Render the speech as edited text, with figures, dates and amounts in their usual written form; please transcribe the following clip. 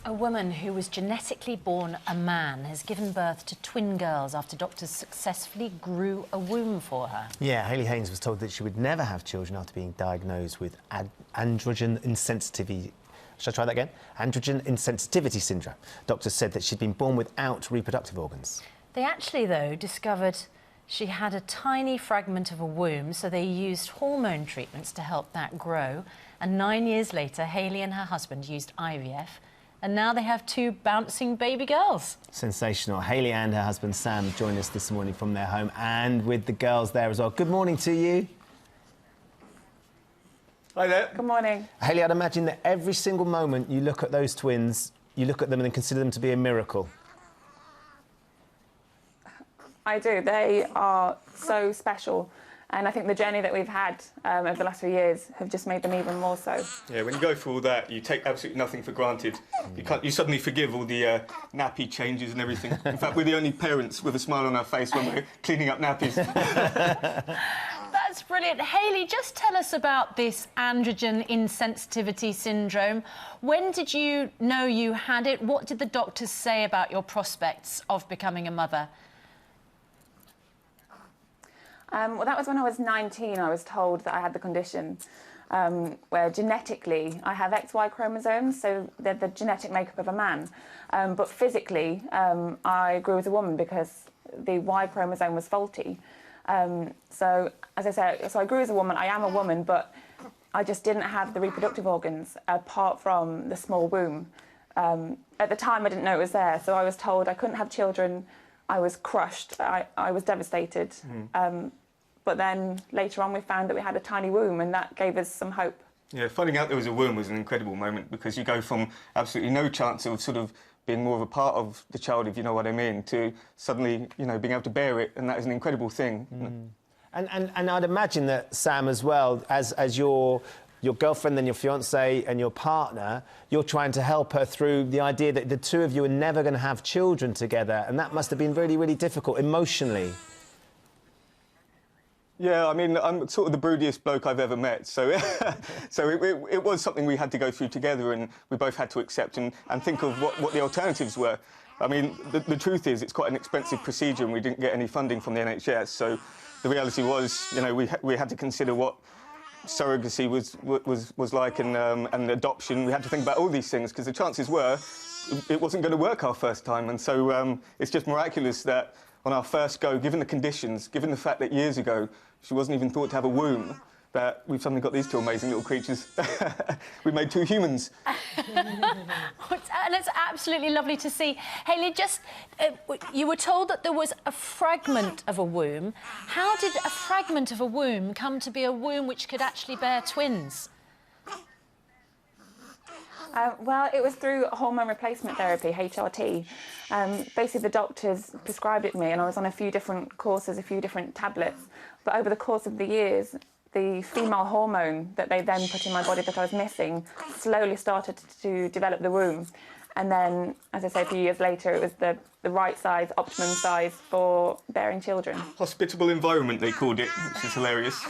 A woman who was genetically born a man has given birth to twin girls after doctors successfully grew a womb for her. Yeah, Hayley Haynes was told that she would never have children after being diagnosed with androgen insensitivity. Shall I try that again? Androgen insensitivity syndrome. Doctors said that she'd been born without reproductive organs. They actually, though, discovered she had a tiny fragment of a womb, so they used hormone treatments to help that grow. And 9 years later, Hayley and her husband used IVF, and now they have two bouncing baby girls. Sensational. Hayley and her husband Sam joined us this morning from their home, and with the girls there as well. Good morning to you. Hi there. Good morning. Hayley, I'd imagine that every single moment you look at those twins, you look at them and consider them to be a miracle. I do. They are so special. And I think the journey that we've had over the last few years have just made them even more so. Yeah, when you go through all that, you take absolutely nothing for granted. You suddenly forgive all the nappy changes and everything. In fact, we're the only parents with a smile on our face when we're cleaning up nappies. That's brilliant. Hayley, just tell us about this androgen insensitivity syndrome. When did you know you had it? What did the doctors say about your prospects of becoming a mother? Well, that was when I was 19. I was told that I had the condition where genetically I have XY chromosomes, so they're the genetic makeup of a man. But physically, I grew as a woman because the Y chromosome was faulty. So, as I said, I grew as a woman. I am a woman, but I just didn't have the reproductive organs apart from the small womb. At the time, I didn't know it was there, so I was told I couldn't have children. I was crushed. I was devastated. But then later on we found that we had a tiny womb, and that gave us some hope. Yeah, finding out there was a womb was an incredible moment, because you go from absolutely no chance of sort of being more of a part of the child, if you know what I mean, to suddenly, you know, being able to bear it, and that is an incredible thing. And I'd imagine that Sam as well, as your girlfriend, then your fiancé and your partner, you're trying to help her through the idea that the two of you are never going to have children together, and that must have been really, really difficult emotionally. Yeah, I mean, I'm sort of the broodiest bloke I've ever met, so so it was something we had to go through together, and we both had to accept and think of what the alternatives were. I mean, the truth is it's quite an expensive procedure, and we didn't get any funding from the NHS, so the reality was, you know, we had to consider what surrogacy was like, and adoption. We had to think about all these things, because the chances were it wasn't going to work our first time, and so it's just miraculous that on our first go, given the conditions, given the fact that years ago she wasn't even thought to have a womb, that we've suddenly got these two amazing little creatures. We made two humans. And it's absolutely lovely to see. Hayley, just, you were told that there was a fragment of a womb. How did a fragment of a womb come to be a womb which could actually bear twins? Well, it was through hormone replacement therapy, HRT. Basically, the doctors prescribed it to me, and I was on a few different courses, a few different tablets. But over the course of the years, the female hormone that they then put in my body that I was missing slowly started to develop the womb. And then, as I say, a few years later, it was the right size, optimum size for bearing children. Hospitable environment, they called it, which is hilarious.